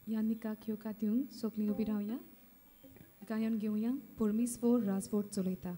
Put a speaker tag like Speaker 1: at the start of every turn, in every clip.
Speaker 1: या निकाक योका दिवंक सगळीं उबी रावया. गायन घेवया परमेश्वर राजवट चलयता.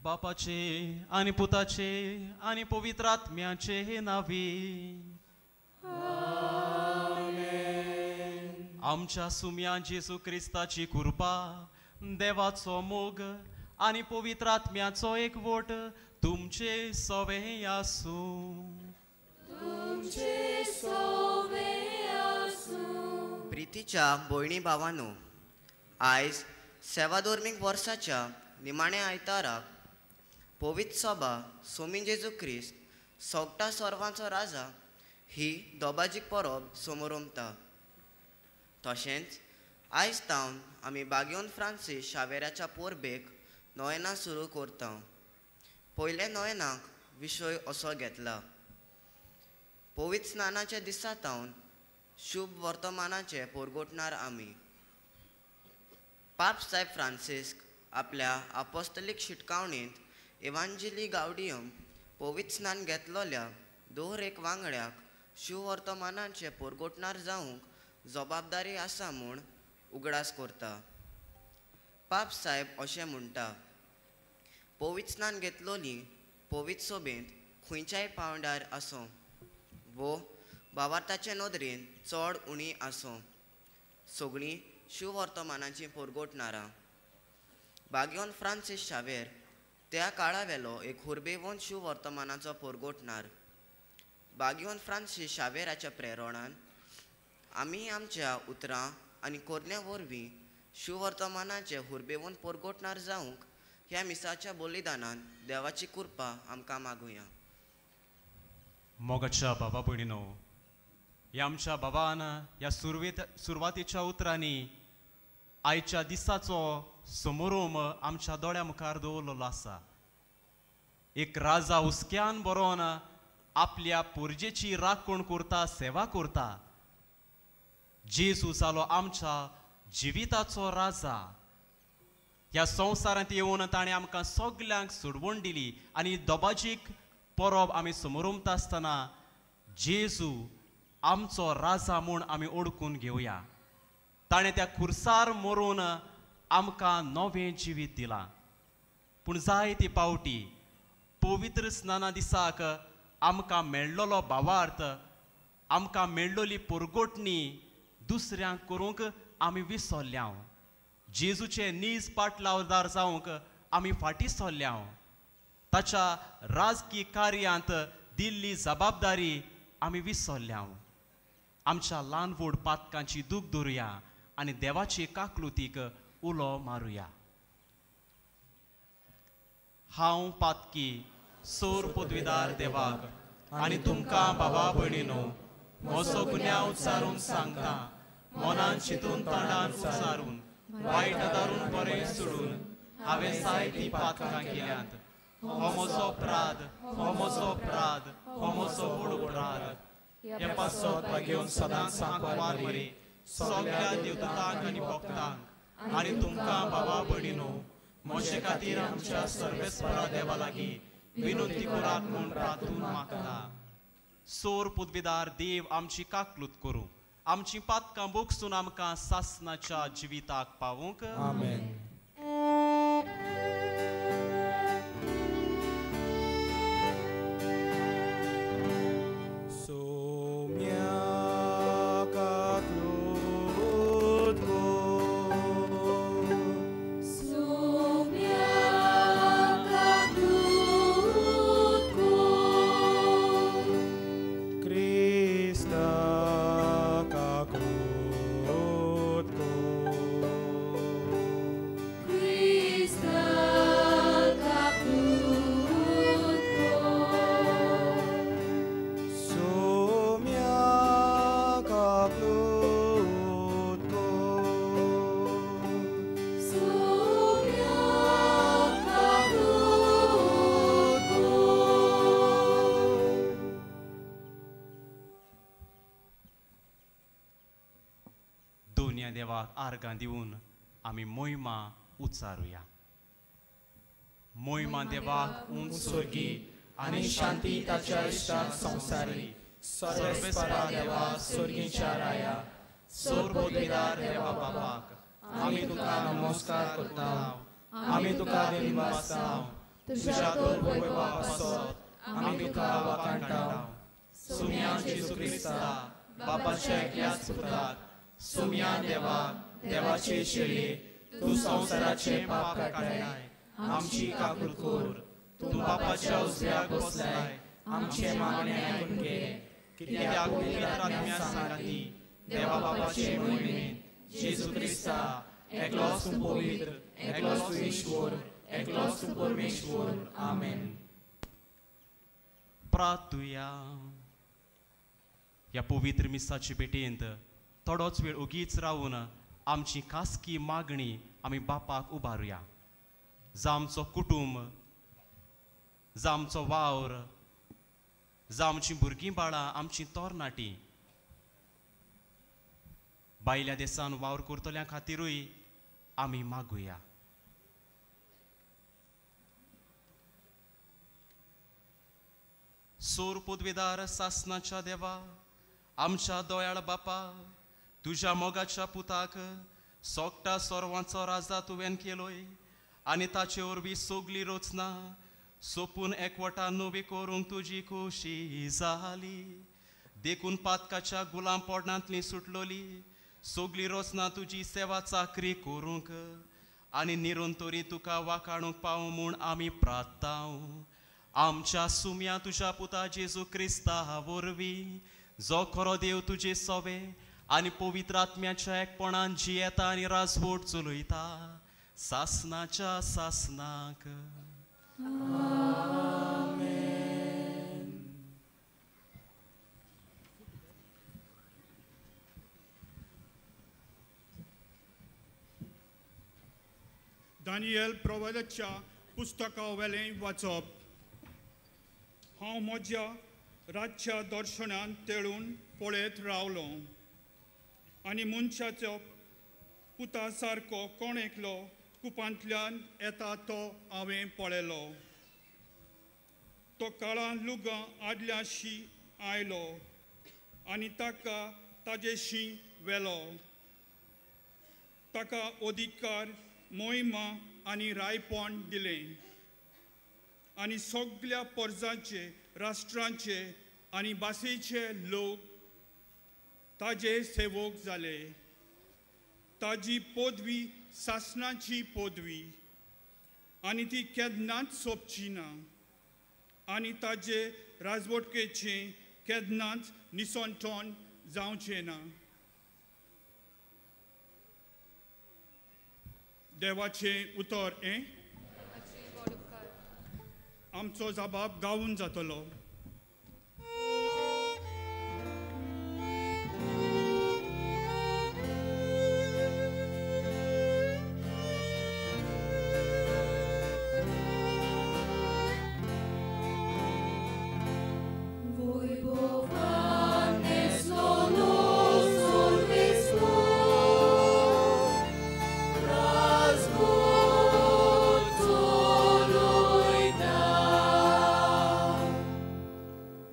Speaker 2: बापाचे आणि पुताचे आणि पवित्र आत्म्याचे नावी आमच्या सुम्या जेसू ख्रिस्ताची कृपा देवाचो मोग आणि पवित्र आत्म्याचो एकवट तुमचे सवे आसूं.
Speaker 3: प्रितीच्या भयणी भावांनो, आयज सेवाधर्मीक वर्साच्या निमाण्या आयताराक पवित्र सभा सोमी जेजू ख्रिस्त सोगटा सर्वांचो राजा ही दोबाजीक परब समोर उमता. तशेंच आयज तावन आमी बागयोन फ्रांसीस शावेराच्या पोरबेक नोयनां सुरू करता. पयले नोयनाक विशय असो घेतला: पवित्र स्नानाच्या दिसा तावन शुभ वर्तमानाचे परगोटणार आमी. पाप साहेब फ्रांसिस्क आपल्या आपोस्तलीक शिटकावणींत एवांजेली गावडियम पवित्र स्नान घेतलोल्या दर एक वांगड्याक शिव वर्तमानाचे परगोटणार जावंक जबाबदारी आसा म्हूण उगडास करता. पाप साहेब अशें म्हणटा: पवित्र स्नान घेतलोली पवित्र सोबेंत खंयच्याय पांवड्यार आसूं वो भावार्थाचे नदरेन चड उणी आसूं, सगळीं शिव वर्तमानाची परगोटणारां. बागयोन फ्रांसीस शावेर त्या काळा वेलो एक हुर्बेवंत शिव वर्तमानाचो परगोटणार. बागयोन फ्रांसीस शावेराच्या प्रेरणान आमी आमच्या उतरां आनी कोरण्या वरवीं शिव वर्तमानाचे हुर्बेवंत परगोटणार जावंक ह्या मिसाच्या बलिदानान देवाची कृपा आमकां मागुया.
Speaker 2: मोगाच्या बाबा भयणीनो, ह्या आमच्या बाबान ह्या सुरवातीच्या उतरांनी आयच्या दिसाचो समोरूम आमच्या दोळ्या मुखार दवरलेलो आसा. एक राजा हुस्क्यान बरोवन आपल्या पुर्जेची राखण करता, सेवा करता. जेजू जालो आमच्या जिविताचो राजा. ह्या संवसारांत येवन ताणें आमकां सगल्यांक सोडवण दिली आनी दोबाजीक परब आमी समोरुमता आसतना जेजू आमचो राजा म्हूण आमी ओळखून घेवया. ताणें त्या खुर्सार मरून आमकां नवें जिवीत दिलां. पूण जायती पावटी पवित्र स्नाना दिसाक आमकां मेळ्ळोलो भावार्थ, आमकां मेळ्ळोली परगोटणी दुसऱ्यांक करूंक आमी विसरल्या. जेजूचे नीज पाटलावदार जावंक आमी फाटीं सरल्या. ताच्या राजकीय कार्यांत दिल्ली जबाबदारी आमी विसरल्या. आमच्या ल्हान व्हड पातकांची दूख धरुया आनी देवाचे काकलुतीक उलो मारुया. हांव पातकी सोर पदवीदार देवाक आनी तुमकां बाबा भयणीनो म्हजो गुन्यांव उच्चारून सांगता मनान चिंतून तोंडान उच्चारून वायट दारून बरें सोडून हांवें जायतीं पातकां केल्यांत हो म्हजो अपराध हो म्हजो अपराध हो म्हजो व्हड अपराध ह्या पासत घेवन सदांच सांगवार मरे सगळ्या देवदूतांक आनी भक्तांक आनी तुमकां बाबा भयणीनो म्हजे खातीर आमच्या सर्वेस्परा देवा लागीं विनंती करात म्हूण प्रार्थून मागता सोर पदवीदार देव आमची काकलूत करूं आमची पातकां बोगसून आमकां सासनाच्या जिविताक पावूंक
Speaker 4: आमेन.
Speaker 2: देवाक आर्गां दिवन आमी मोहिमा उच्चारुया मोहिमा देवाक उंच स्वर्गी
Speaker 4: आनी शांती ताच्या इश्टाक संवसारी सर्वेस्परा देवा स्वर्गीच्या राया
Speaker 2: सोर पदवीदार देवा बापाक
Speaker 4: आमी तुका नमस्कार करता आमी तुका दिनवासता तुज्या वैभवा पासत आमी तुका वखाणटा सुम्या जेजू क्रिस्ता बापाच्या एकल्याच पुताक सुम्या देवा देवाचे शेळये तू संवसाराचे पाप काडलाय आमची काकूळ कोर तू बापाच्या उजव्याक बसलाय आमचे मागणे आयकून घे कित्याक पवित्र आत्म्या सांगाती देवा बापाचे मोहिमेंत जेजू क्रिस्ता एकलोच तूं पवित्र एकलोच तूं ईश्वर एकलोच तूं परमेश्वर आमेन.
Speaker 2: प्रार्थुया ह्या पवित्र मिसाचे भेटेंत थोडोच वेळ उगीच रावून आमची खासगी मागणी आमी बापाक उबारुया जावं आमचो कुटुंब जावं आमचो वावर जावं आमचीं भुरगीं बाळां आमचीं तरणाटीं भायल्या देशांत वावर करतल्या खातीरूय आमी मागुया. सोर पदवीदार सासनाच्या देवा आमच्या दोयाळ बापा तुज्या मोगाच्या पुताक सोगटा सोरवांचो राजा तुवें केलोय आनी ताचे वरवीं सगळीं रचना सोपून एकवटान नवी करूंक तुजी खोशी जाली देखून पातकाच्या गुलाम पोरणांतली सुटलोली सगळीं रचना तुजी सेवा चाकरी करूंक आनी निरंतरी तुका वाखाणूक पावूं म्हूण आमी प्रार्थाव आमच्या सुम्या तुज्या पुता जेजू क्रिस्ता वरवीं जो खरो देव तुजे सोवे आनी पवित्र आत्म्याच्या एकपणान जियेता आनी राजवट चलयता सासनाच्या सासनाक
Speaker 5: दानियल प्रवादाच्या पुस्तका वेलें वाचप. हांव म्हज्या रातच्या दर्शनांत तेळून पळयत रावलो आनी मनशाचो पुता सारको कोण एकलो कुपांतल्यान येता तो हांवें पळयलो. तो काळा लुगां आदल्याशी आयलो आनी ताका ताजेशी वेलो. ताका अधिकार मोहिमा आनी रायपण दिलें आनी सगळ्या परजांचे राष्ट्रांचे आनी भाशेचे लोक ताजे सेवक जाले. ताजी पदवी सासनाची पदवी आनी ती केन्नाच सोंपची ना आनी ताजे राजवटकेचें केन्नाच निसंतोन जावचें ना. देवाचें उतर आमचो जबाब गावून जातलो.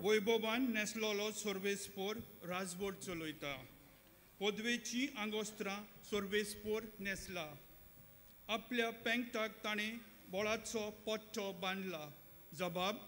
Speaker 5: वैभवान नेसलोलो सर्वेस्पोर राजबोट चलयता. पदवेची आंगोस्त्रां सर्वेस्पोर नेसला. आपल्या पेंगटाक ताणें बोळाचो पट्टो बांदला. जबाब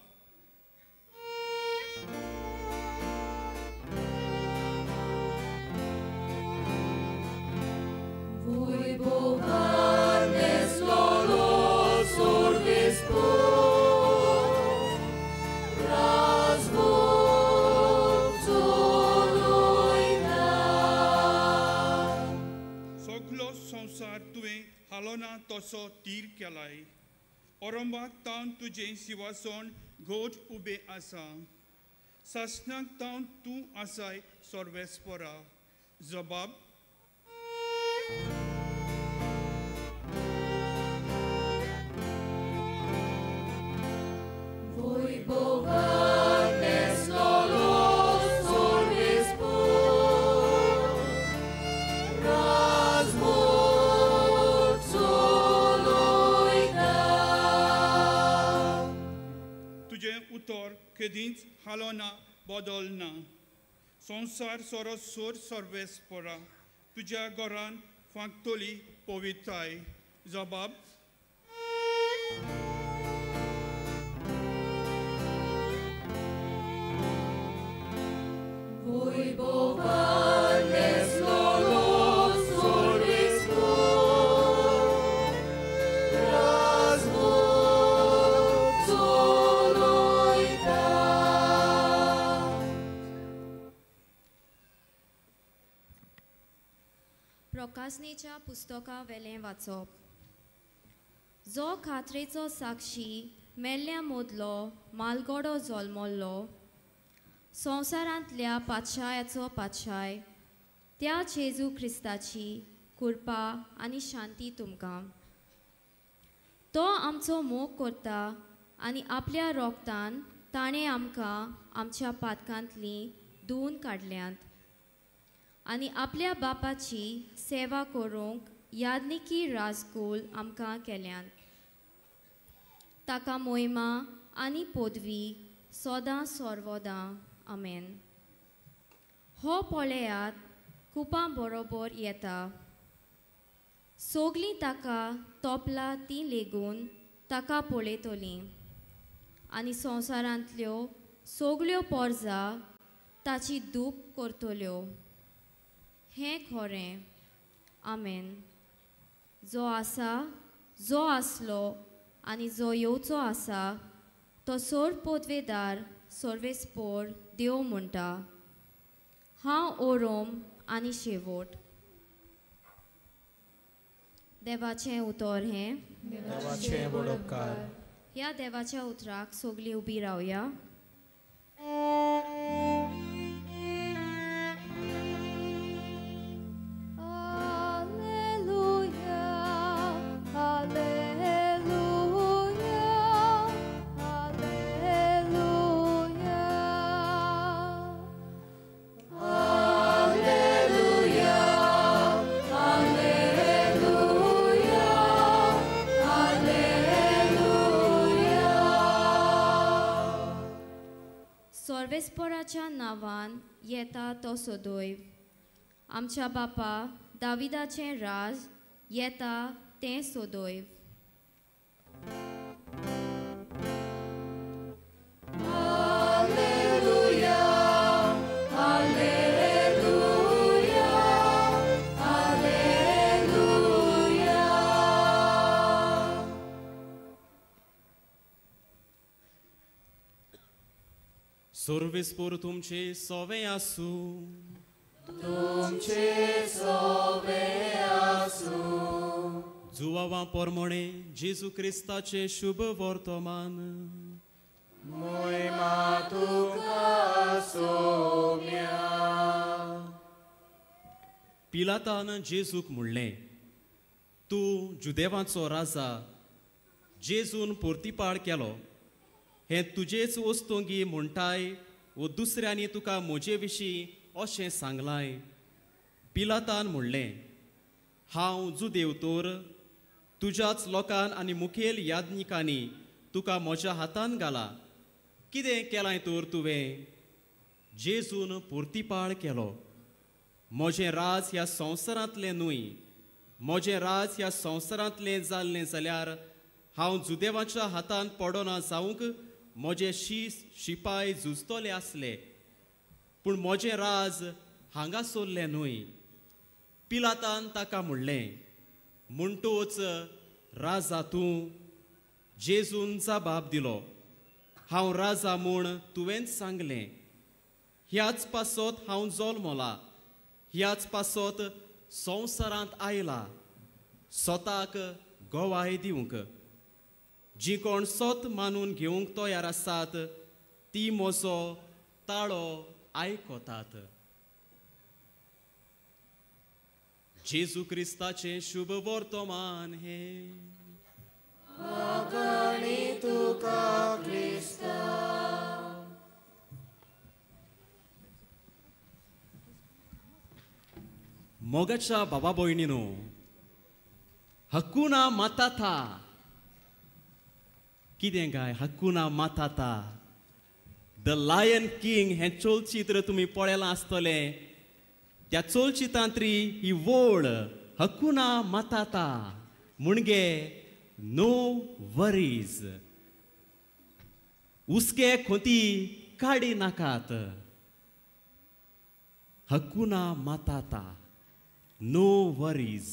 Speaker 5: हालोना तसो तीर केलाय. औरंगाबाद तावन तुजें सिंहासन घोट उबे आसा. सासणाक तावन तूं आसाय सर्वेस्परा. जबाब केदींच हालोना बदलना. संसार सोरो सोर सर्वेस्परा. तुज्या घरान फांकतोली पवित्राय. जबाब
Speaker 6: प्रकाशनेच्या पुस्तका वेलें वाचप. जो खात्रेचो साक्षी मेल्ल्या मोदलो मालगडो जल्मल्लो. संवसारांतल्या पातशायाचो पातशाय. त्या जेजू क्रिस्ताची कृपा आनी शांती तुमकां. तो आमचो मोग करता आनी आपल्या रोगतान ताणें आमकां आमच्या पातकांतलीं धुवन काडल्यांत. आनी आपल्या बापाची सेवा करूंक यादनिकी राजकुल आमकां केल्यांत. ताका मोहिमा आनी पदवी सदां सर्वदां. आमेन. हो पळयात कुपां बरोबर येता. सोगलीं ताका तोपला ती लेगून ताका पळयतलीं. आनी संवसारांतल्यो सोगल्यो पोरजा ताची दूख करतल्यो. हें खरें. आमेन. जो आसा, जो आसलो आनी जो येवचो आसा तो सोर पदवेदार सर्वेस्पोर देव म्हणटा. हांव ओरोम आनी शेवट. देवाचें उतर हें.
Speaker 4: देवाचे बडोपकार.
Speaker 6: ह्या देवाच्या उतराक सोगलीं उबी रावया. सर्वेस्पराच्या नांवान येता तो सदैव. आमच्या बापा दाविदाचें राज येता तें सदैव.
Speaker 2: सर्वेस्पोर तुमचे सोवे आसू.
Speaker 4: तुमचे सोवे आसू.
Speaker 2: जुवावां पोरमोणे जेजू क्रिस्ताचे शुभ वर्तमान.
Speaker 4: मोहिमा तुका सोम्या.
Speaker 2: पिलातान जेजूक म्हणलें, तूं जुदेवाचो राजा. जेजून परतीपाड केलो, हें तुजेच वस्तूंगी म्हणटाय वो दुसऱ्यांनी तुका म्हजे विशीं अशें सांगलाय. पिलातान म्हणलें, हांव जुदेव तर तुज्याच लोकान आनी मुखेल याज्ञिकांनी तुका म्हज्या हातान घाला. कितें केलां तर तुवें? जेजून परतीपाड केलो, म्हजें राज ह्या संवसारांतलें न्हय. म्हजें राज ह्या संवसारांतलें जाल्लें जाल्यार हांव जुदेवाच्या हातान पडना जावंक म्हजे शिपाय झुजतले आसले, पूण म्हजें राज हांगा सोल्लें न्हय. पिलातान ताका म्हणलें, म्हणटूच राजा तूं? जेजून जबाब दिलो, हांव राजा म्हूण तुवेंच सांगलें. ह्याच पासत हांव जल्मला, ह्याच पासत संवसारांत आयला, स्वताक गोवाय दिवंक. जी कोण सोत मानून घेवंक तयार आसात ती म्हजो ताळो आयकतात. जेजू क्रिस्ताचें शुभ वर्तमान हे.
Speaker 4: तुका क्रिस्ता.
Speaker 2: मोगाच्या बाबा भयणीनो, हकुना माताता. कितें गाय हकुना माताता? द लायन किंग हें चलचित्र तुमी पळयलां आसतलें. त्या चलचित्रांतली ही वोड हकुना माताता म्हणजे नो वरीज. उसके खोती काडी नाकात. हकुना माताता, नो वरीज.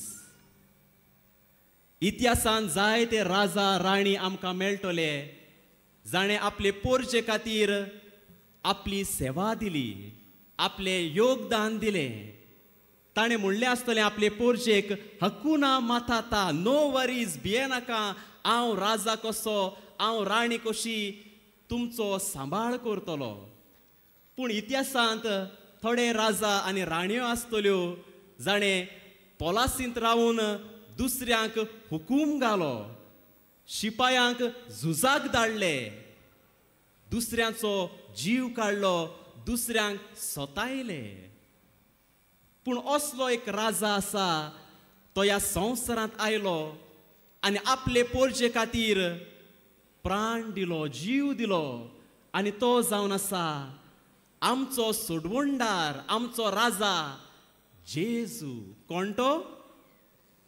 Speaker 2: इतिहासान जायते राजा राणी आमकां मेळटले जाणें आपले पोरचे खातीर आपली सेवा दिली, आपले योगदान दिलें. ताणें म्हणलें आसतलें आपले पोरचेक, हकुना माताता, नो वरीज, भियेनाका, हांव राजा कसो, हांव राणी कशी तुमचो सांबाळ करतलो. पूण इतिहासांत थोडे राजा आनी राणयो आसतल्यो जाणें पोलासींत रावून दुसऱ्यांक हुकूम घालो, शिपायांक झुजाक धाडले, दुसऱ्यांचो जीव काडलो, दुसऱ्यांक सतायले. पूण असलो एक राजा आसा, तो ह्या संवसारांत आयलो आनी आपले पोरचे खातीर प्राण दिलो, जीव दिलो. आनी तो जावन आसा आमचो सोडवणदार, आमचो राजा जेजू. कोण तो?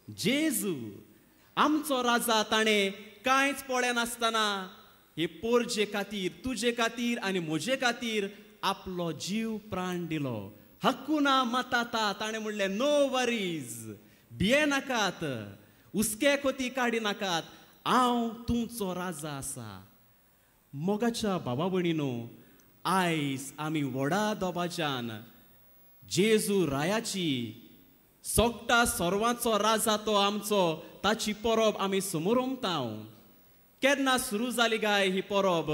Speaker 2: जेजू. आमचो राजा. ताणें कांयच पळय नासतना हे पोरचे खातीर, तुजे खातीर आनी म्हजे खातीर आपलो जीव प्राण दिलो. हकुना माताता. ताणें म्हणलें, नो वरीज, भियेनाकात, उसके खोती काडी नाकात, हांव तुमचो राजा आसा. मोगाच्या बाबा भयणीनो, आयज आमी व्हडा दबाज्यान जेजू रायाची, सोगटा सर्वांचो राजा तो आमचो, ताची परब आमी समोरुंकताव. केन्ना सुरू जाली गाय ही परब?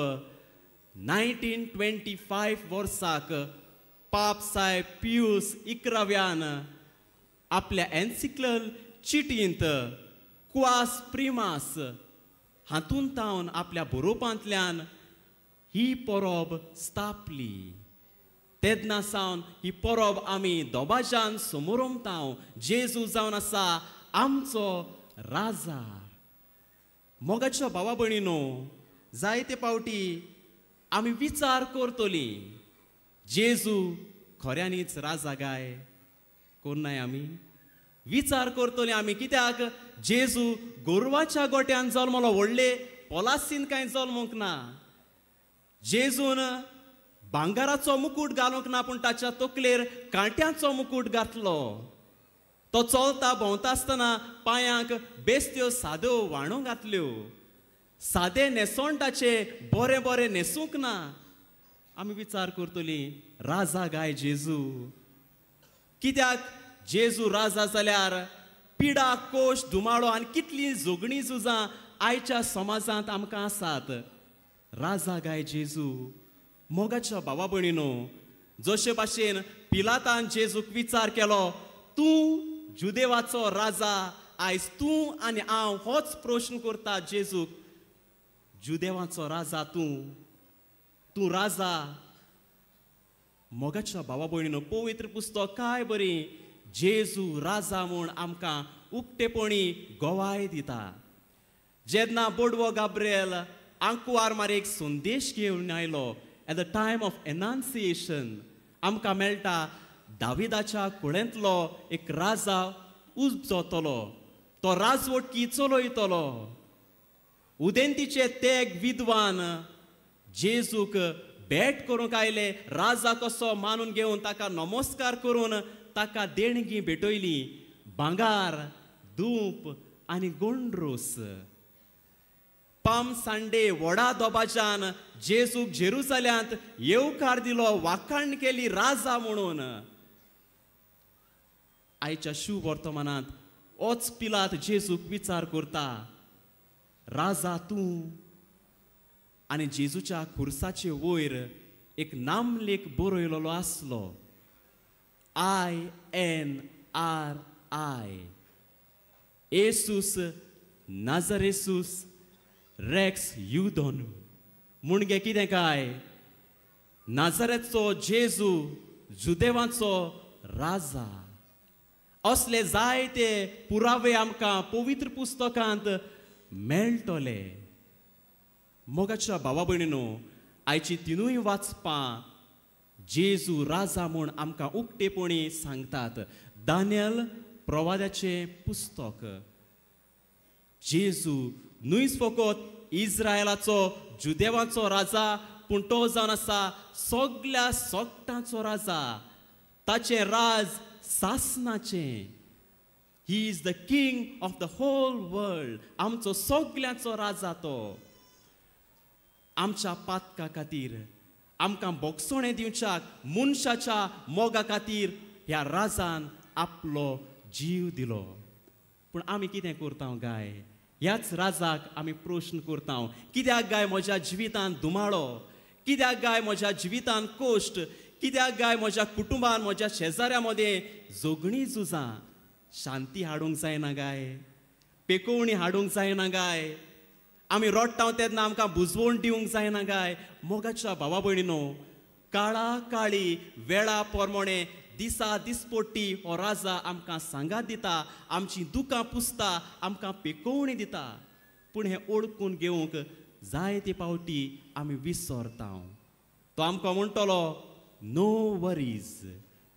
Speaker 2: 1925 वर्साक पाप साहेब पियूस 11व्यान आपल्या एन्सिक्लल चिटींत क्वास प्रिमास हातूंत तावन आपल्या बरोवपांतल्यान ही परब स्थापली. तेदना सावन ही परब आमी दोबाज्यान समोरुंकताव. जेजू जावन आसा आमचो राजा. मोगाच्या भावा भयणीनो, जायते पावटी आमी विचार करतली, जेजू खऱ्यांनीच राजा गाय? कोन्नाय आमी विचार करतली आमी, कित्याक जेजू गोरवाच्या गोट्यान जल्मलो, व्हडले पोलासीन कांय जल्मूंक ना. जेजून भांगाराचो मुकूट घालूंक ना, पूण ताच्या तकलेर कांट्याचो मुकूट घातलो. तो चलता भोंवता आसतना पांयांक बेश्त्यो साद्यो वाणो घातल्यो. सादे न्हेसोण ताचे बरें बरें न्हेसूंक ना. आमी विचार करतली, राजा गाय जेजू? कित्याक जेजू राजा जाल्यार पिडा, कोश, धुमाळो आनी कितलीं झगडीं झुजां आयच्या समाजांत आमकां आसात. राजा गाय जेजू मोगाच्या भावा भयणीनो, जशे भाशेन पिलातान जेजूक विचार केलो, तूं जुदेवाचो राजा, आयज तूं आनी हांव होच प्रश्न करता जेजूक, जुदेवाचो राजा तूं राजा. मोगाच्या भावा भयणीनो, पवित्र पुस्तक काय बरी जेजू राजा म्हूण आमकां उक्तेपणी गोवाय दिता. जेन्ना बोडवो गाब्रिएल आंकुवार मारेक संदेश घेवन आयलो, एट द टायम ऑफ एनाउन्सिएशन आमकां मेळटा दाविदाच्या कुळेंतलो एक राजा उब जातलो, तो राजवटकी चलयतलो. उदेंतीचे तेग विद्वान जेजूक भेट करूंक आयले, राजा कसो मानून घेवन ताका नमस्कार करून ताका देणगी भेटयली, भांगार, धूप आनी गोंडरोस. पाम संडे व्हडा दोबाज्यान जेजूक जेरुसल्यांत येवकार दिलो, वाखाण केली राजा म्हणून. आयच्या शुभ वर्तमानांत होच पिलात जेजूक विचार करता, राजा तूं. आनी जेजूच्या खुर्साचे वयर एक नामलेख बरयलोलो आसलो, INRI, येसूस नाझारेसूस रेक्स युदोन. म्हणजे कितें काय, नाझारेचो जेजू जुदेवाचो राजा. असले जायते पुरावे आमकां पवित्र पुस्तकांत मेळटले. मोगाच्या भावा भयणीनो, आयची तिनूय वाचपां जेजू राजा म्हूण आमकां उक्तेपणी सांगतात. दानियल प्रवाद्याचें पुस्तक. जेजू न्हूच फकत इस्रायलाचो जुदेवाचो राजा, पूण तो जावन आसा सगळ्या सोगटांचो राजा. ताचें राज सासनाचें. He is the king of the whole world. आमचो सगळ्यांचो राजा तो. आमच्या पातका खातीर, आमकां बोगसोणें दिवच्याक मनशाच्या मोगा खातीर ह्या राजान आपलो जीव दिलो. पूण आमी कितें करता गाय? ह्याच राजाक आमी प्रश्न करता, कित्याक गाय म्हज्या जिवितांत दुमाळो? कित्याक गाय म्हज्या जिवितांत कोश्ट? कित्याक गाय म्हज्या कुटुंबान, म्हज्या शेजाऱ्या मदें जोगणी झुजां? शांती हाडूंक जायना गाय? पेकोवणी हाडूंक जायना गाय? आमी रडटा तेन्ना आमकां बुजवण दिवंक जायना गाय? मोगाच्या भावा भयणीनो, काळा काळी वेळा प्रमाणे दिसा दिसपट्टी हो राजा आमकां सांगात दिता, आमची दुखां पुसता, आमकां पेकोवणी दिता. पूण हें ओळखून घेवंक जायते फावटी आमी विसरता. तो आमकां म्हणटलो, नो वरीज,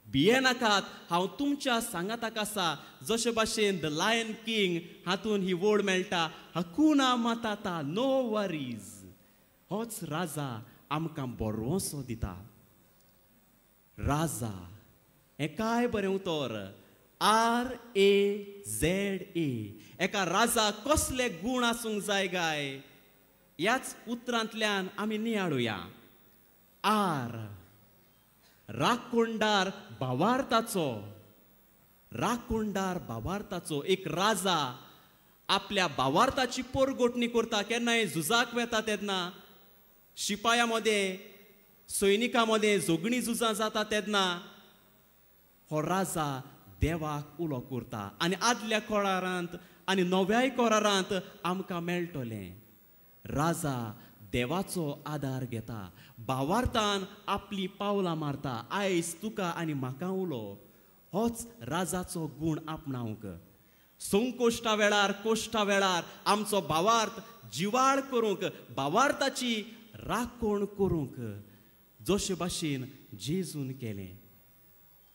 Speaker 2: भिये नाकात, हांव तुमच्या सांगाताक आसा. जशे भाशेन द लायन किंग हातून ही वड मेळटा, हकुना माताता, नो वरीज. होच राजा आमकां बरोसो दिता. राजा हें काय बरें उतर. RAZA. एका राजा कसले गूण आसूंक जाय गाय? ह्याच उतरांतल्यान आमी नियाळुया. आर, राखोणदार भावार्थाचो. राखोणदार भावार्थाचो एक राजा आपल्या भावार्थाची पोरगोटणी करता. केन्नाय झुजाक वेता तेन्ना, शिपाया मदें, सैनिकां मदें जोगणी झुजां जाता तेन्ना हो राजा देवाक उलो करता. आनी आदल्या कोरारांत आनी नव्याय कोरारांत आमकां मेळटलें, राजा देवाचो आदार घेता, भावार्थान आपली पावलां मारता. आयज तुका आनी म्हाका उलो. होच राजाचो गूण आपणावंक. संकोश्टा वेळार, कोश्टा वेळार आमचो भावार्थ जिवाळ करूंक, भावार्थाची राखण करूंक, जशे भाशेन जेजून केलें.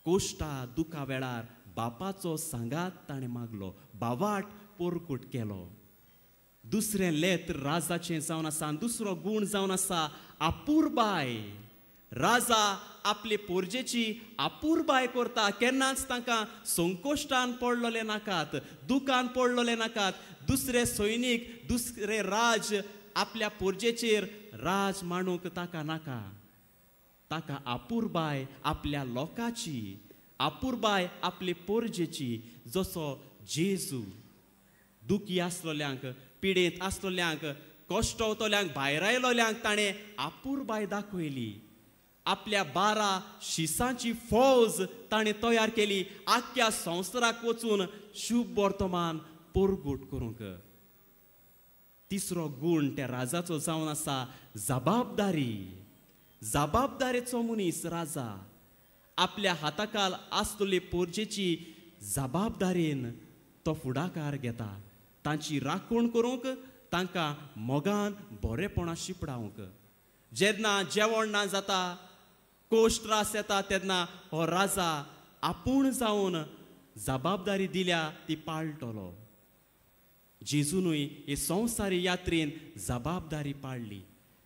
Speaker 2: कोश्टा दुखा वेळार बापाचो सांगात ताणें मागलो, भावाट पोरकूट केलो. दुसरें लेत राजाचें जावन आसा. दुसरो गूण जावन आसा आपुरबाय. राजा आपले पोरजेची आपुरबाय करता. केन्नाच तांकां संकोश्टान पडलोले नाकात, दुखान पडलोले नाकात. दुसरे सैनीक, दुसरे राज आपल्या पोरजेचेर राज मांडूंक ताका नाका. ताका आपुरबाय आपल्या लोकाची, आपुरबाय आपले पोरजेची. जसो जेजू दुखी आसलोल्यांक, पिडेंत आसलोल्यांक कश्टवतल्यांक भायर आयलोल्यांक ताणें आपुरबाय दाखयली. आपल्या 12 शिसांची फौज ताणें तयार केली आख्या संवसाराक वचून शुभ वर्तमान पोरगोट करूंक. तिसरो गूण त्या राजाचो जावन आसा जबाबदारी. जबाबदारेचो मनीस राजा आपल्या हाताखाल आसतली पोरजेची जबाबदारेन तो फुडाकार घेता. तांची राखण करूंक, तांकां मोगान बरेपणां शिपडावंक. जेन्ना जेवण ना जाता, कोश त्रास येता, तेन्ना हो राजा आपूण जावन जबाबदारी दिल्या ती पाळटलो. जेजूनय हे संवसारी यात्रेन जबाबदारी पाळली.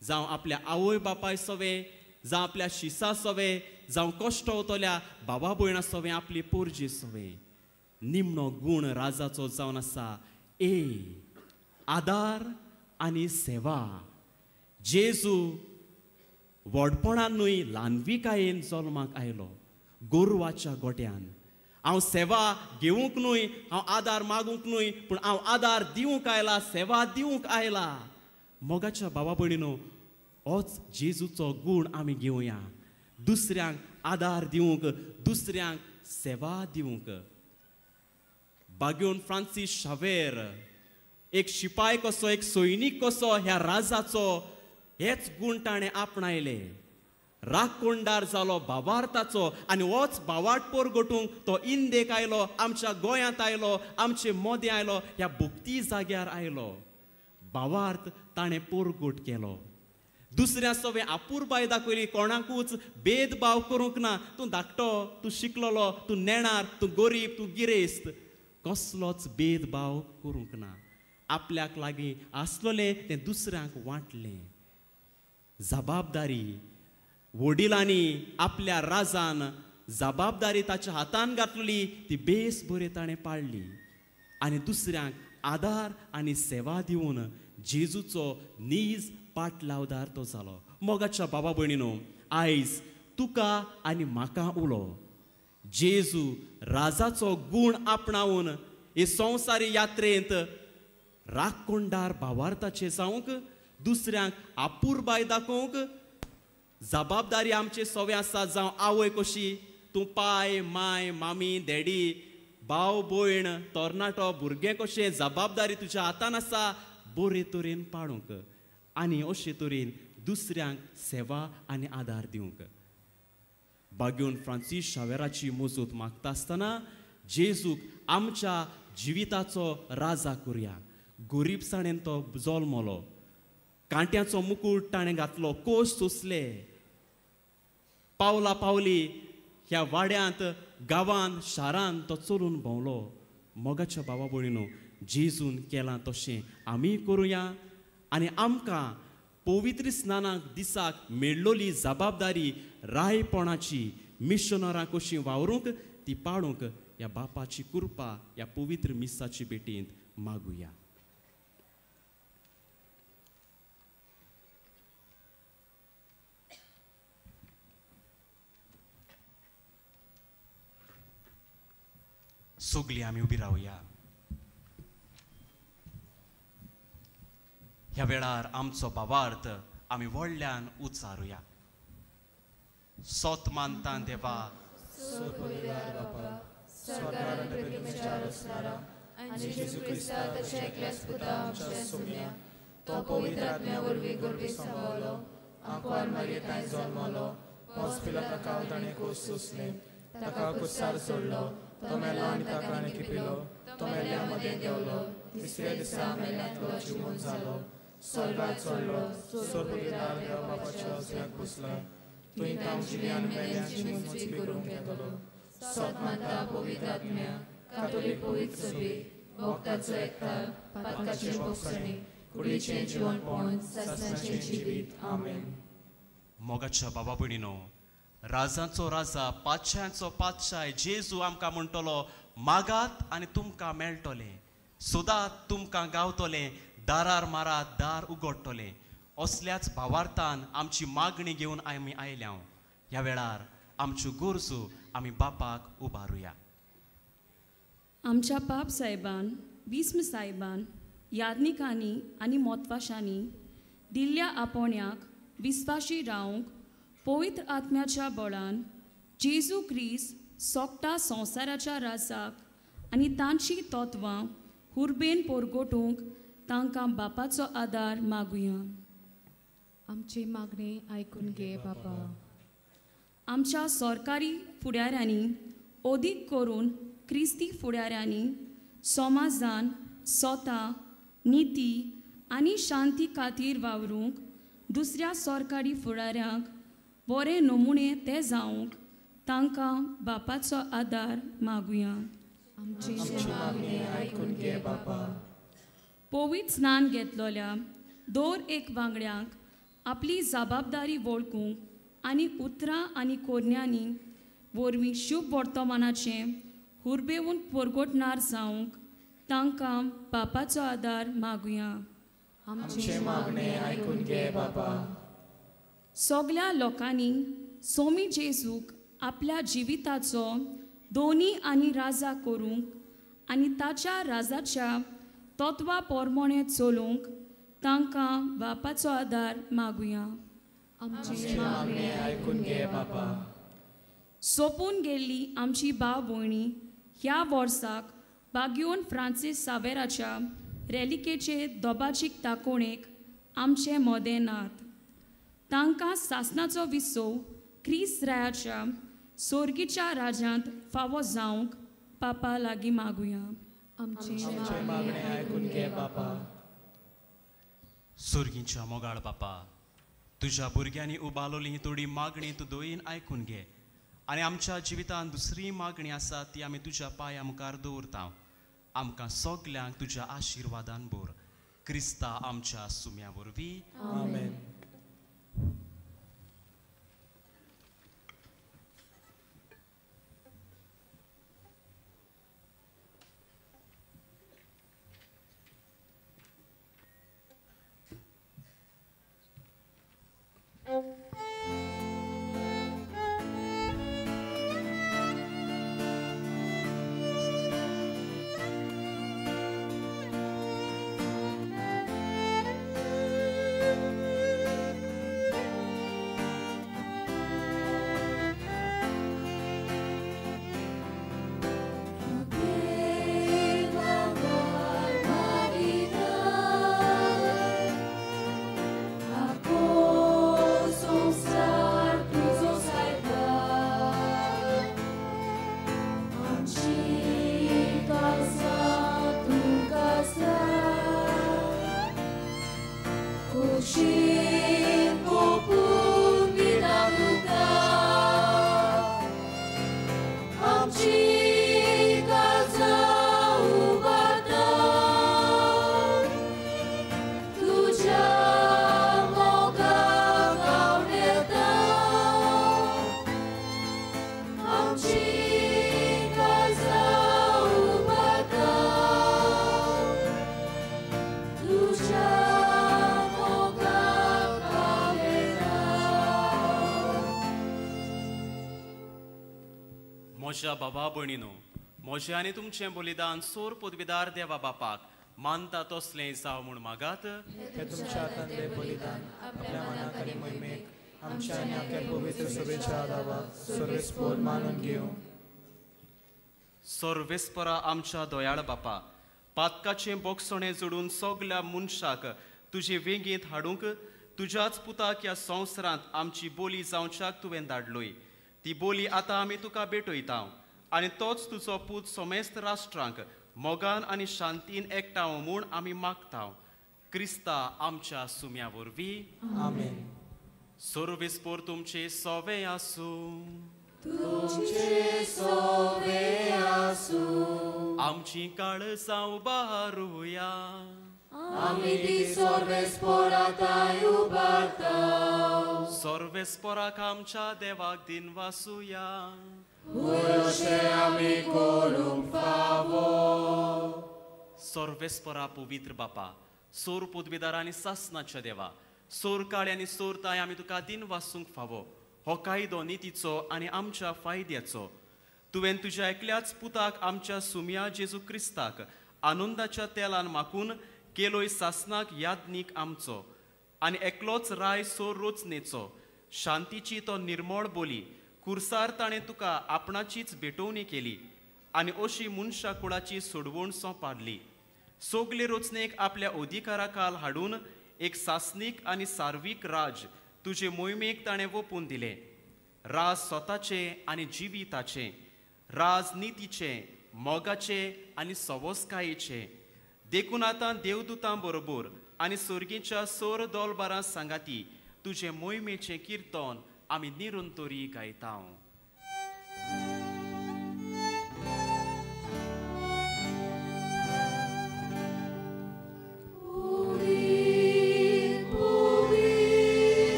Speaker 2: जावं आपल्या आवय बापाय सवे, जावं आपल्या शिसा सवे, जावं कश्टवतल्या बाबा भयणा सवे, आपली पोरजी सवे. निमणो गूण राजाचो जावन आसा आदार आनी सेवा. जेजू व्हडपणानूय ल्हानविकायेन जल्माक आयलो, गोरवाच्या गोट्यान. हांव सेवा घेवंक न्हय, हांव आदार मागूंक न्हय, पूण हांव आदार दिवंक आयला, सेवा दिवंक आयला. मोगाच्या बाबा भयणीनो, होच जेजूचो गूण आमी घेवया. दुसऱ्यांक आदार दिवंक, दुसऱ्यांक सेवा दिवंक. बागोवन फ्रांसीस शावेर एक शिपाय कसो, एक सैनीक कसो ह्या राजाचो हेच गूण ताणें आपणायले. राखणदार जालो भावार्थाचो, आनी होच भावार्थ पोरगोटूंक तो इंदेक आयलो, आमच्या गोंयांत आयलो, आमचे मोदें आयलो, ह्या भुक्ती जाग्यार आयलो. भावार्थ ताणें पोरगोट केलो. दुसऱ्या सवे आपुरबाय दाखयली, कोणाकूच भेदभाव करूंक ना. तूं धाकटो, तूं शिकलोलो, तूं नेणार, तूं गरीब, तूं गिरेस्त, कसलोच भेदभाव करूंक ना. आपल्याक लागीं आसलोलें तें दुसऱ्यांक वांटलें. जबाबदारी वडिलांनी आपल्या राजान जबाबदारी ताच्या हातान घातली, ती बेस बरी ताणें पाळली. आनी दुसऱ्यांक आदार आनी सेवा दिवन जेजूचो नीज पाटलावदार तो जालो. मोगाच्या बाबा भयणीनो, आयज तुका आनी म्हाका उलो जेजू राजाचो गूण आपणावून हे संवसारी यात्रेंत राखणदार भावार्थाचे जावंक, दुसऱ्यांक आपुरबाय दाखोवंक. जबाबदारी आमचे सवे आसा, जावं आवय कशी, तूं पाय, माय, मामी, डॅडी, भाव भयण, तरणाटो, भुरगें कशें, जबाबदारी तुज्या हातान आसा, बरे तरेन पाळूंक आनी अशे तरेन दुसऱ्यांक सेवा आनी आदार दिवंक. बागोवन फ्रांसीस शावेराची मजूत मागता आसतना जेजूक आमच्या जिविताचो राजा करुया. गरीबसाणेन तो जल्मलो, कांट्याचो मुकुट ताणें घातलो, कोश सोंसले, पावला पावली ह्या वाड्यांत, गांवांत, शारांत तो चलून भोंवलो. मोगाच्या बाबा भयणीनो, जेजून केलां तशें आमी करुया. आनी आमकां पवित्र स्नानाक दिसाक मेळ्ळोली जबाबदारी रायपणाची मिशनरां कशीं वावरूंक ती पाळूंक ह्या बापाची कृपा ह्या पवित्र मिसाची भेटेंत मागुया. सगळीं आमी उबी रावया. ह्या वेळार आमचो भावार्थ आमी व्हडल्यान उच्चारुया. सोत मानता देवा,
Speaker 4: जेजू क्रिस्ता तशें एकल्याच पुता आमच्या सोम्या, तो पवित्र आत्म्या वरवीं गर्भेत सांबाळलो, आंकवार मारयेंत जल्मलो, पोंच पिलाताक ताणें कोस सोंसले, ताका कुस्सार सोडलो, तो मेलो आनी ताका आनीक पिलो, तो मेल्या मदें देंवलो, तिसऱ्या दिसा मेल्यांतलो जिवंत जालो, स्वर्गांत चडलो, सोर्गेदार देवा बापाच्या उजव्याक बसला, थंय तांव जिव्यान मेल्यांची मुक्ती करूंक येतलो. सोत मानता पवित्र आत्म्या, कातोलीक पवित्र सभी, भक्तांचो एकठांय, पातकाची भोगसणी, कुडीचें जिवणपण, सासणाचें जिवीत. आमेन.
Speaker 2: मोगाच्या बाबा भयणीनो, राजांचो राजा, पातशांचो पातशाय जेजू आमकां म्हणटलो, मागात आनी तुमकां मेळटलें, सोदात तुमकां गावतलें, दारार मारात दार उगडटलें. असल्याच भावार्थान आमची मागणी घेवन आमी आयल्या. ह्या वेळार आमच्यो गरजो आमी बापाक उबारुया.
Speaker 7: आमच्या बाप साहेबान, बिस्म साहेबान, याज्ञिकांनी आनी मोतवाशांनी दिल्ल्या आपोण्याक विस्वाशी रावंक पवित्र आत्म्याच्या बळान जेजू क्रिस्त सोगटा संवसाराच्या राजाक आनी तांची तत्वां हुर्बेन पोरगोटूंक तांकां बापाचो आदार मागुया.
Speaker 1: आमची मागणी आयकून घे बापा.
Speaker 7: आमच्या सरकारी फुडाऱ्यांनी अदीक करून क्रिस्ती फुडाऱ्यांनी समाजान स्वता निती आनी शांती खातीर वावरूंक दुसऱ्या सरकारी फुडाऱ्यांक बरे नमुने ते जावंक तांकां बापाचो आदार मागुया.
Speaker 1: आमची
Speaker 4: मागणी आयकून घे बापा.
Speaker 7: पवित्र स्नान घेतलोल्या दर एक वांगड्यांक आपली जबाबदारी वळखूंक आनी उतरां आनी कोरण्यांनी वरवीं शुभ वर्तमानाचें हुर्बेवून परगोटणार जावंक तांकां बापाचो आदार मागुया.
Speaker 4: आमचे मागणे आयकून घे बापा.
Speaker 7: सगळ्या लोकांनी सोमी जेजूक आपल्या जिविताचो दोनी आनी राजा करूंक आनी ताच्या राजाच्या तत्वा पोरमोणे चलोवंक तांकां बापाचो आदार मागुया.
Speaker 1: आमची
Speaker 4: मागणे आयकून घे बापा.
Speaker 7: सोपून गेल्ली आमची भाव भयणी ह्या वर्साक बागयोन फ्रांसीस सावेराच्या रेलिकेचे दोबाचीक दाखोवणेक आमचे मोदें नात. तांकां सासणाचो विसव क्रिस्त रायाच्या सोर्गीच्या राज्यांत फावो जावंक बापा लागीं मागुया.
Speaker 1: आमची
Speaker 4: मागणे आयकून घे बापा.
Speaker 2: सुर्गींच्या मोगाळ बापा, तुझ्या भुरग्यांनी उबालोली थोडी मागणी तूं दोयीन आयकून घे आनी आमच्या जिवितांत दुसरी मागणी आसा ती आमी तुज्या पांया मुखार दवरता. आमकां सगल्यांक तुज्या आशिर्वादान भर. क्रिस्ता आमच्या सुम्या वरवीं.
Speaker 4: आमेन.
Speaker 2: म्हज्या बाबा भयणीनो, म्हजें आनी तुमचें बलिदान सोर पदवीदार देवा बापाक मानता तसलें जावं म्हूण मागात.
Speaker 4: हे तुमच्या हातांतले बलिदान आपल्या मनाक आनी मोहिमेक आमच्या आनी आख्या पवित्र सभेच्या आदाराक सर्वेस्पोर मानून घेवं.
Speaker 2: सर्वेस्परा आमच्या दोयाळ बापा, पातकाचें बोगसणें जोडून सगल्या मनशाक तुजे वेगींत हाडूंक तुज्याच पुताक ह्या संवसारांत आमची बोली जावच्याक तुवें धाडलोय. ती बोली आतां आमी तुका भेटयता आनी तोच तुजो पूत समेस्त राष्ट्रांक मोगान आनी शांतीन एकठांव म्हूण आमी मागता. क्रिस्ता आमच्या सुम्या वरवीं.
Speaker 4: आमेन.
Speaker 2: सर्वेस्पोर तुमचे सोवे आसूं.
Speaker 4: तुमचे सोवे आसूं.
Speaker 2: आमची काळजां उबारुया.
Speaker 4: आमी ती सर्वेस्पोरांताय उबारता.
Speaker 2: सर्वेस्पोराक आमच्या देवाक दिन वासुया.
Speaker 4: अशें आमी करूंक फावो.
Speaker 2: सर्वेस्परा पवित्र बापा, सोर पदवीदार आनी सासणाच्या देवा, सोर काळे आनी सोर ताय आमी तुका दिन वासूंक फावो. हो कायदो नितीचो आनी आमच्या फायद्याचो. तुवें तुज्या एकल्याच पुताक आमच्या सुम्या जेजू क्रिस्ताक आनंदाच्या तेलान माकून केलोय सासनाक याज्ञीक आमचो आनी एकलोच राय सो रोचनेचो शांतीची तो निर्मळ बोली कुर्सार ताणें तुका आपणाचीच भेटोवणी केली आनी अशी मनशा कुळाची सोडवण सोंपारली. सोगले रोचनेक आपल्या अधिकारा खाल हाडून एक सासनीक आनी सार्वीक राज तुजे मोहिमेक ताणें ओपून दिलें. राज स्वताचें आनी जिविताचें, राज नितीचें, मोगाचें आनी सवस्कायेचें. देखून आतां देवदूतां बरोबर आनी सर्गीच्या सोर दोलबारां सांगाती तुजे मोहिमेचें किर्तन आमी निरंतरी गायता.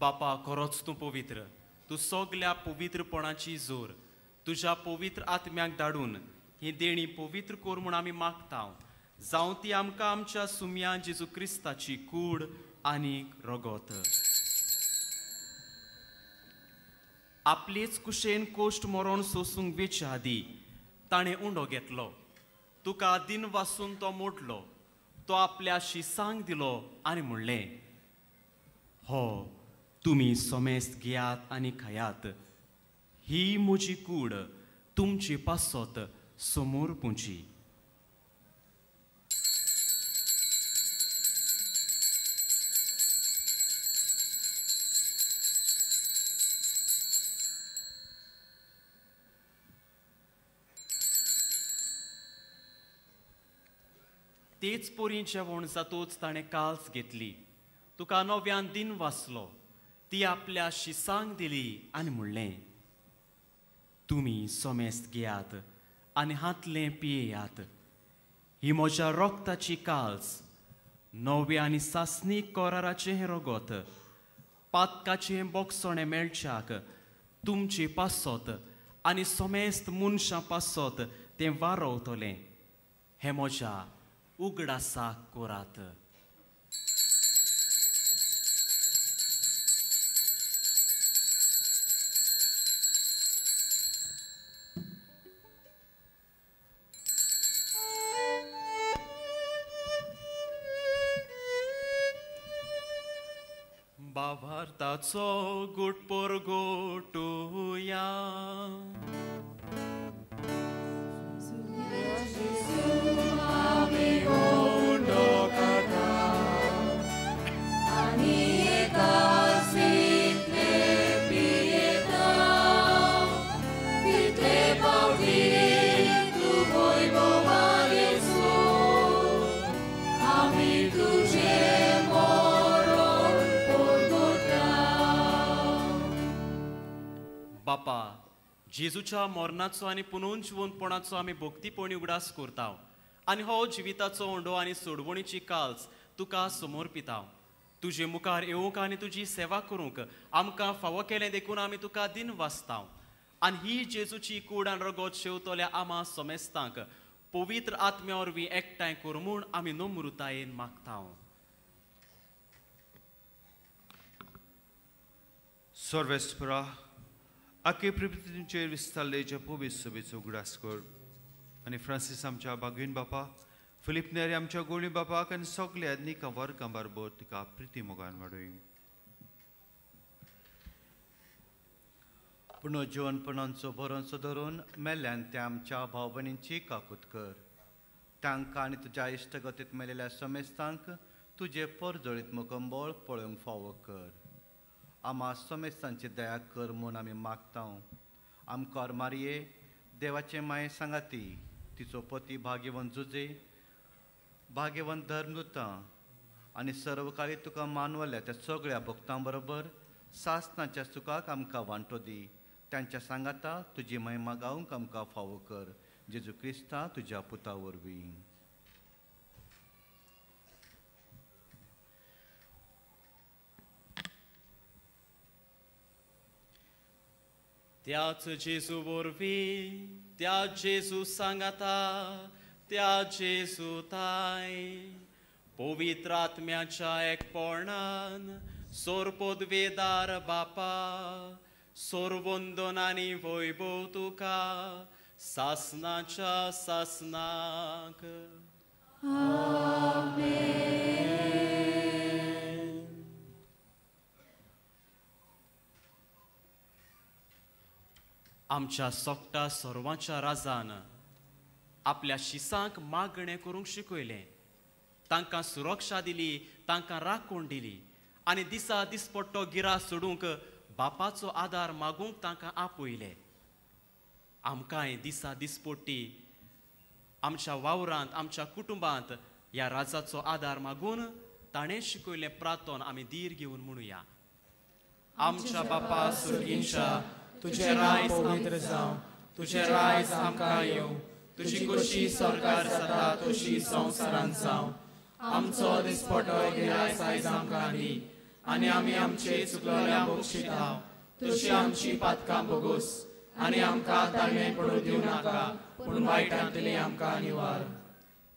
Speaker 2: बापा, खरोच तूं पवित्र. तूं सगल्या पवित्रपणाची जोर तुज्या पवित्र आत्म्याक धाडून ही देणी पवित्र कोर म्हूण आमी मागता. जावं ती आमकां आमच्या सुम्या जेजू क्रिस्ताची कूड आनी रगत. आपलेच कुशेन कोश्ट मरण सोसूंक वेचे आदी ताणें उंडो घेतलो. तुका दिन वासून तो मोडलो. तो आपल्या शिसांक दिलो आनी म्हणलें, हो तुमी सोमेस्त घेयात आनी खायात. ही म्हजी कूड तुमची पासत समोर पुंजी. तेच पोरी जेवण जातूच ताणें काल्स घेतली. तुका नव्यान दिन वाचलो. ती आपल्या शिसांक दिली आनी म्हणलें, तुमी सोमेस्त घेयात आनी हातलें पियेयात. ही म्हज्या रोगताची काल्स, नवे आनी सासनीक कोराराचें हें रगत. पातकाचें बोगसोणें मेळच्याक तुमची पासत आनी सोमेस्त मनशां पासत तें वारवतलें. हें म्हज्या उगडासाक कोरात. बाभारताचो गुटपोर गोटुया. बापा, जेजूच्या मरणाचो आनी पुनर्जीवनपणाचो आमी भक्तीपणी उगडास करता आनी हो जिविताचो ओंडो आनी सोडवणीची काल्स तुका समर्पिता. तुजे मुखार येवंक आनी तुजी सेवा करूंक आमकां फावो केलें देखून आमी तुका दिन वाचता. आनी ही जेजूची कूड आनी रगत शेवतल्या आमा सोमेस्तांक पवित्र आत्म्या वरवीं एकठांय कर म्हूण आमी नम्रतायेन मागता.
Speaker 8: सर्वेस्परा आखे पृथ्वीचेर विस्तारलेच्या पवित्र सभेचो उगडास कर आनी फ्रांसीस आमच्या बागवीन बापा, फिलिप नेरी आमच्या गोळी बापाक आनी सगल्या आदनीक वर्गां बरोबर तुका प्रिती मोगान वाडय.
Speaker 9: पुनर्जीवनपणांचो भरोसो धरून मेल्ल्यान त्या आमच्या भाव भयणींची काकूत कर. तांकां आनी तुज्या इश्टगतींत मेलेल्या समेस्तांक तुजे परजळीत मुकंबळ पळोवंक फावो कर. आमा समेस्तांची दया कर म्हूण आमी मागता आमकां मारये देवाचे माये सांगाती तिचो पती भाग्यवंत जुजे भाग्यवंत धर्मदुतां आनी सर्व काळी तुका मानवल्या त्या सगळ्या भक्तां बरोबर सासणाच्या सुखाक आमकां वांटो दी त्यांच्या सांगाता तुजी महिमा गावंक आमकां फावो कर जेजू क्रिस्ता तुज्या पुता वरवीं.
Speaker 2: त्याच जेजू वरवीं त्या जेजू सांगाता त्या जेजू ताय पवित्र आत्म्याच्या एकपणान सोरपोदवेदार बापा सोरवंदनानी वैभव तुका सासनाच्या सासनाक. आमच्या सोगटा सर्वांच्या राजान आपल्या शिसांक मागणें करूंक शिकयलें, तांकां सुरक्षा दिली, तांकां राखण दिली आनी दिसा दिसपट्टो गिरा सोडूंक बापाचो आदार मागूंक तांकां आपयलें. आमकांय दिसा दिसपट्टी आमच्या वावरांत आमच्या कुटुंबांत ह्या राजाचो आदार मागून ताणें शिकयलें प्रार्थन आमी धीर घेवन म्हणुया. आमच्या बापा सुर्गींच्या
Speaker 4: तुझे राय पवित्र जावं, तुझे राय आमकां येवं, तुजी कशी सरकार जाता तशी संवसारांत जावं. आमचो दिसपट्टो गिराय आयज आमकां दी आनी आमी आमचे चुकलोल्या बक्षितांव, तुजी आमची पातकां बोगूस आनी आमकां ताळमेळ पडूं दिवं नाका, पूण वायटांतली आमकां निवार.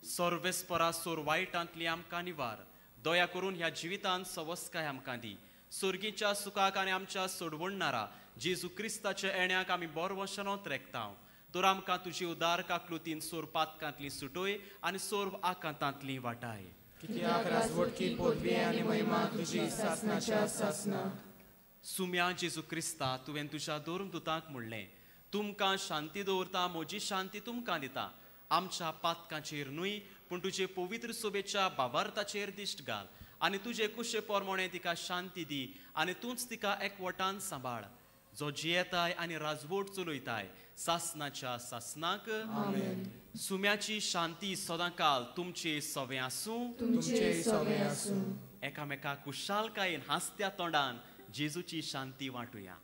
Speaker 2: सर्वेस्परा सोर वायटांतली आमकां निवार. दया करून ह्या जिवितांत सवस्काय आमकां दी. सुर्गीच्या सुखाक आनी आमच्या सोडवणणारा जेजू क्रिस्ताच्या येण्याक आमी बोरवशनोत रेखतांव. तर आमकां तुजी उदार काकलुतीन सोर पातकांतली सुटोय आनी सोर आकांतांतली वाटाय.
Speaker 4: कित्याक राजवटकी पदवी आनी महिमा तुजी सासनाच्या सासना.
Speaker 2: सुम्या जेजू क्रिस्ता तुवें तुज्या धर्मदुतांक म्हणलें, तुमकां शांती दवरता, म्हजी शांती तुमकां दिता. आमच्या पातकांचेर न्हय पूण तुजे पवित्र सोबेच्या भावार्थाचेर दिश्ट घाल आनी तुजे कुशे पोरमोणे तिका शांती दी आनी तूंच तिका एकवटान सांबाळ. जो जियेताय आनी राजवट चलयताय सासनाच्या सासनाक. सुम्याची शांती सदांकाल तुमचे सवे आसूं. एकामेकाक कुशालकायेन हांसत्या तोंडान जेजूची शांती वांटुया.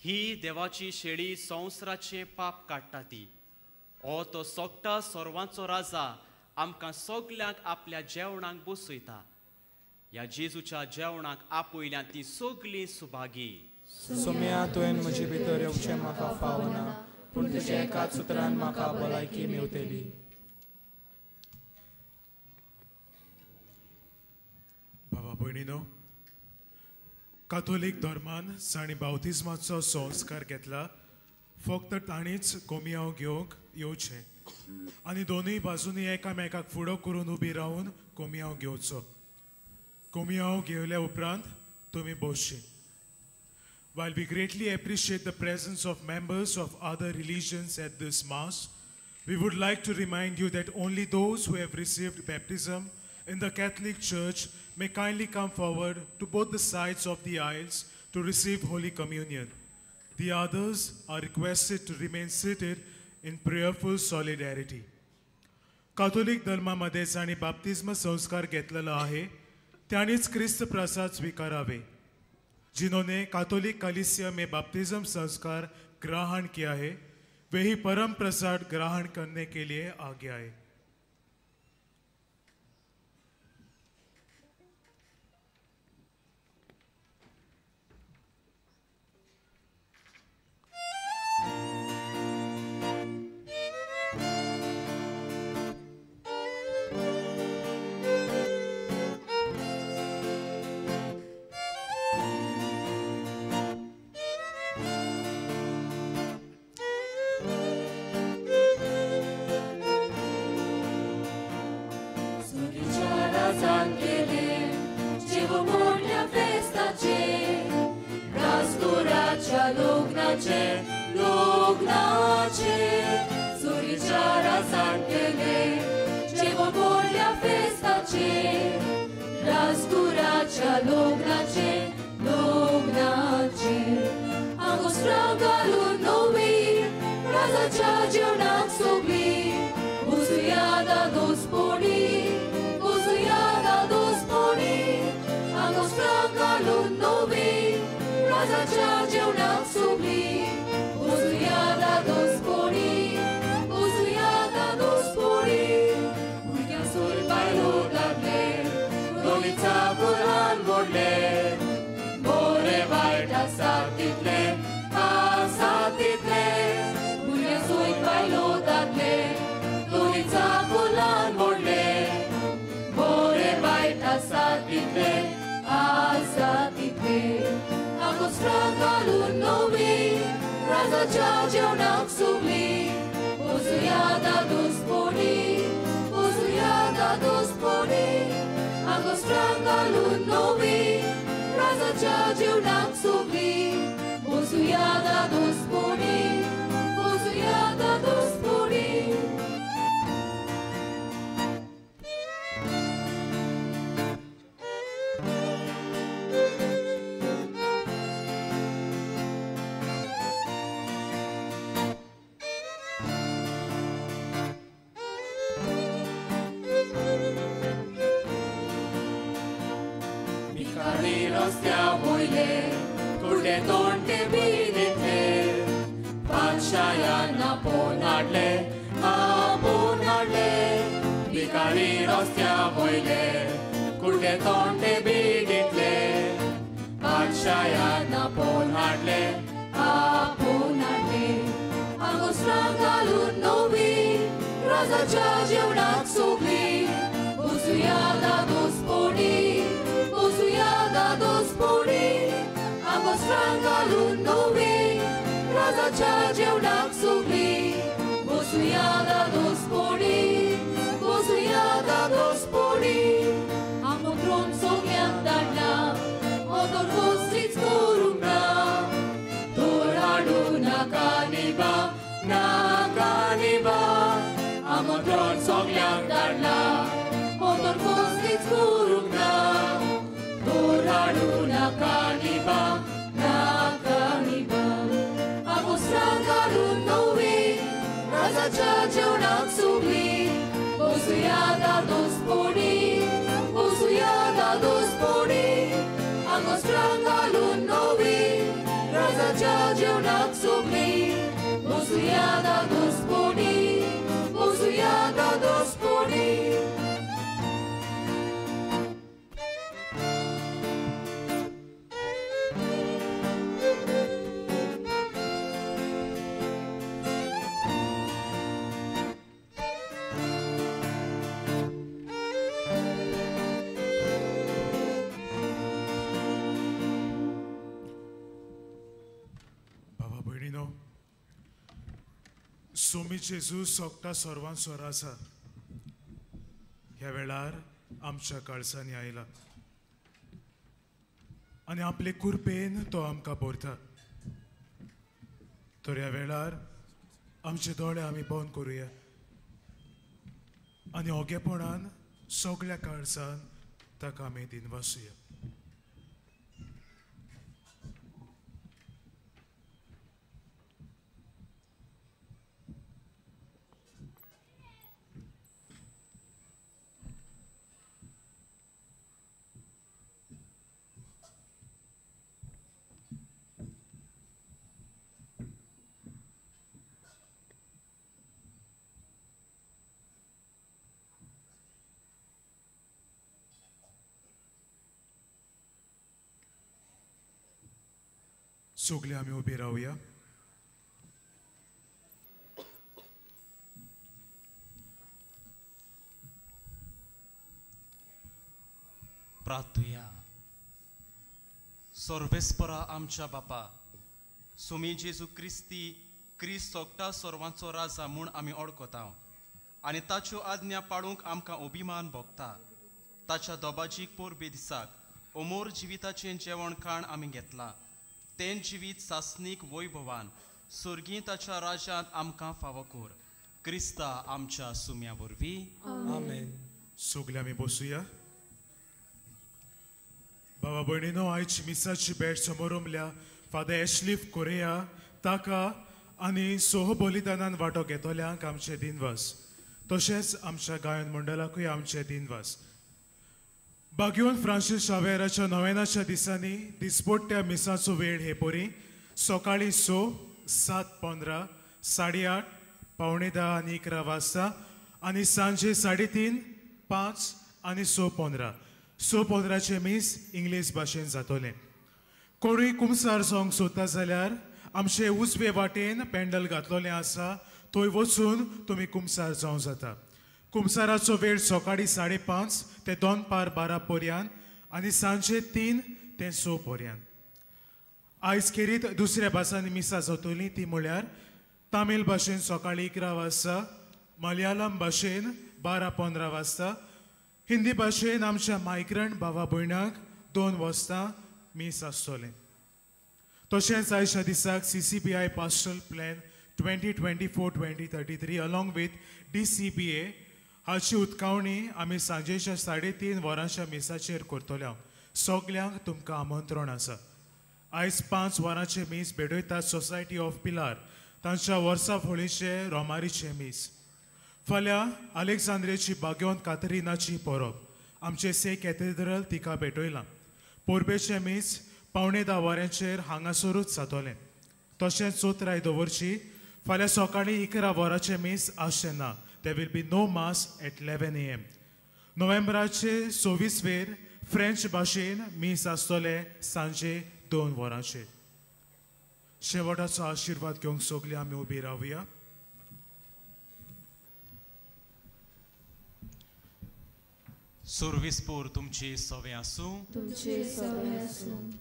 Speaker 2: ही देवाची शेळी संवसाराचे पाप काडटा ती. हो तो सोगटा सर्वांचो राजा आमकां सगल्यांक आपल्या जेवणाक बसयता. ह्या जेजूच्या जेवणाक आपयल्यान ती सगळीं सुभागी.
Speaker 4: सुम्या तुवें म्हजे भितर येवचें म्हाका फावना, पूण तुज्या एकाच उतरान म्हाका भलायकी मेवतली.
Speaker 10: भावा भयणीनो, काथोलीक धर्मान जाणी बावतिजमाचो संस्कार घेतला, फक्त ताणीच कोमयाव घेवंक येवचें आनी दोनूय बाजूनी एकामेकाक फुडो करून उबी रावन कोमयाव घेवचो. कोमयाव घेवल्या उपरांत तुमी बसची. While we greatly appreciate the presence of members of other religions at this Mass, we would like to remind you that only those who have received baptism in the Catholic Church may kindly come forward to both the sides of the aisles to receive Holy Communion. The others are requested to remain seated in prayerful solidarity. Catholic धर्मामध्येच आणि बाप्तिस्म संस्कार घेतलेला आहे त्यांनीच ख्रिस्त प्रसाद स्वीकारावे। जिन्होंने Catholic कलीसिया में बपतिस्म संस्कार ग्रहण किया है वही परम प्रसाद ग्रहण करने के लिए आगे आए। सोमी जेजू सोगता सर्वांसोर आसा ह्या वेळार आमच्या कळसांनी आयला आनी आपले कुरपेन तो आमकां भरता। तर ह्या वेळार आमचे दोळे आमी बंद करुया आनी ओगेपणान सगळ्या कळसान ताका आमी दिनवासुया। सगळे आमी उबी रावया.
Speaker 2: प्रार्थुया. सर्वेस्परा आमच्या बापा, सुमी जेजू क्रिस्त सोगता सर्वांचो राजा म्हूण आमी ओळखता आनी ताच्यो आज्ञा पाळूंक आमकां अभिमान भोगता. ताच्या दोबाजीक पोरबे दिसाक अमोर जिविताचें जेवण खाण आमी घेतलां. तें जिवीत सासनीक वैभवान सर्गी ताच्या राजांत आमकां फावो कर. क्रिस्ता आमच्या सुम्या वरवीं.
Speaker 4: आमेन.
Speaker 10: सगळे आमी बसूया. बाबा भयणीनो, आयज मिसाची भेट समोर उमल्या फादर एशलिफ कोरेया ताका आनी सोह बलिदानान वांटो घेतोल्यांक आमचे दिनवास. तशेंच आमच्या गायन मंडळाकूय आमचे दिनवास. बागयोन फ्रांसीस शावेराच्या नोवेनाच्या दिसांनी दिसपट्ट्या मिसाचो वेळ हे परी सकाळी 6, 7:15, 8:30, 9:45 आनी 11 वाजता आनी सांजे 3:30, 5 आनी 6:15. 6:15चे मीस इंग्लीश भाशेन जातोले. कोणूय कुमसार जावंक सोदता जाल्यार आमचे उजवे वाटेन पेंडल घातलोलें आसा, थंय वचून तुमी कुमसार जावं जाता. कुमसाराचो वेळ सकाळी 5:30 ते 2:12 पर्यंत आनी सांजे 3 ते 6 पर्यंत. आयज खेरीत दुसऱ्या भासांनी मिसा जातली, ती म्हळ्यार तामील भाशेन सकाळी 11 वाजता, मलयालम भाशेन 12:15 वाजता, हिंदी भाशेन आमच्या मायग्रंट भावा भयणांक 2 वाजता मीस आसतलें. तशेंच आयच्या दिसाक CCBI pastel plan 2024-2033 along with DCBA हाची उदकावणी आमी सांजेच्या 3:30 वरांच्या मिसाचेर करतले. सगल्यांक तुमकां आमंत्रण आसा. आयज 5 वरांचे मीस बेडयतात सोसायटी ऑफ पिलार तांच्या वर्सा फळीचे रोमारीचे मीस. फाल्यां अलेक्झांद्रेची बागयोन कातरिनाची परब. आमचे से कॅथेड्रल तिका भेटयलां. पोरबेचे मीस 9:15 वरांचेर हांगासरूच जातोलें. तशेंच चोत्र आयदोवरची फाल्यां सकाळी 11 वरांचे मीस आसचें ना. There will be no mass at 11 AM. नोव्हेंबराचे 26 फ्रेंच भाशेन मीस आसतले सांजे 2 वरांचेर. शेवटाचो आशिर्वाद घेवंक सगळीं आमी उबी रावया.
Speaker 2: सुरविस्पूर तुमची सवे आसूं.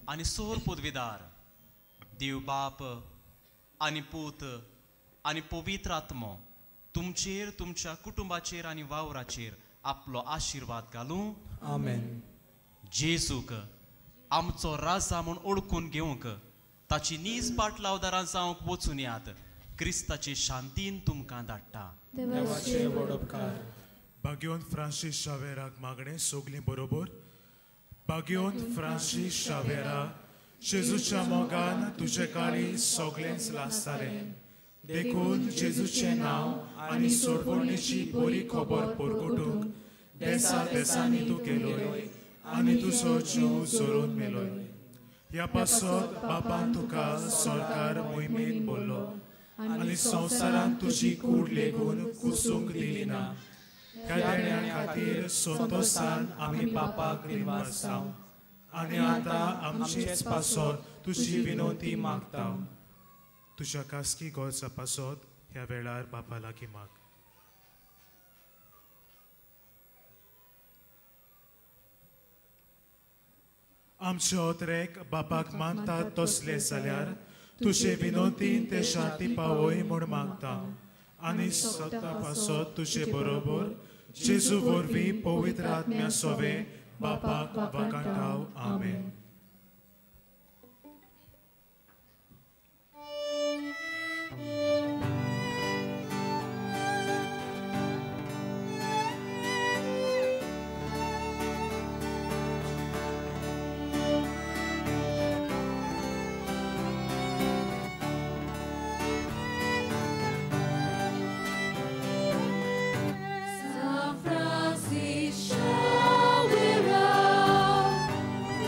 Speaker 2: आनी सोर पदवीदार देव बाप आनी पूत आनी पवित्र आत्मो तुमचेर, तुमच्या कुटुंबाचेर आनी वावराचेर आपलो आशिर्वाद घालूं.
Speaker 4: आमेन.
Speaker 2: जेजूक आमचो राजा म्हूण ओळखून घेवंक ताची नीज पाटलावदारां जावंक वचून यात. क्रिस्ताची शांतीन तुमकां धाडटा.
Speaker 4: देवाचे वडपकार.
Speaker 10: बागयोन फ्रांसीस शावेराक मागणें सगलीं बरोबर. बागयोन फ्रांसीस शावेरा, जेजूच्या मोगान तुजे काळी सगळेंच लासतालें. देखून जेजूचें नांव आनी सोडवणेची बरी खबर परगटूंक देसा देसांनी तूं गेलोय आनी तुजो जीव जोरून मेलोय. ह्या पासत बापान तुका सरकार मोहिमेन बोल्लो आनी संवसारान तुजी कूड लेगून कुसूंक दिली ना. ह्या देण्या खातीर संतोशान आमी बापाक निवास जावं आनी आतां आमचेच पासत तुजी विनोती मागता. तुज्या कास्की गोडचा पासत ह्या वेळार बापा लागीं माग. आमचे ओतरेक बापाक मानतात तसले जाल्यार तुजे विनोतीन ते शांती पावय म्हूण मागता. आनी सत्ता पासत तुजे बरोबर जेजू वरवीं पवित्र आत्म्या सोवे बापाक वकांटाव. आमेन.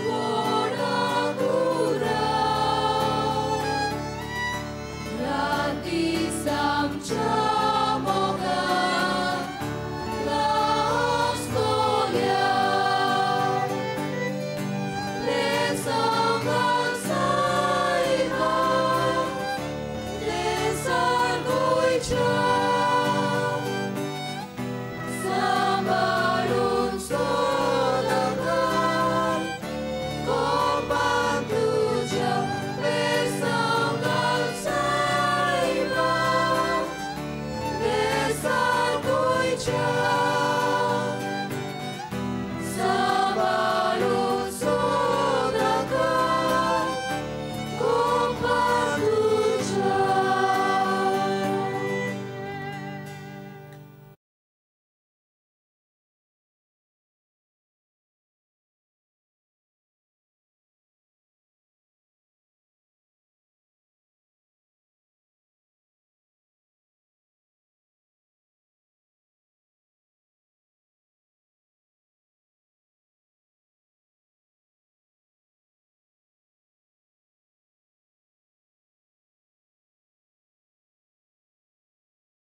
Speaker 11: War आमच्या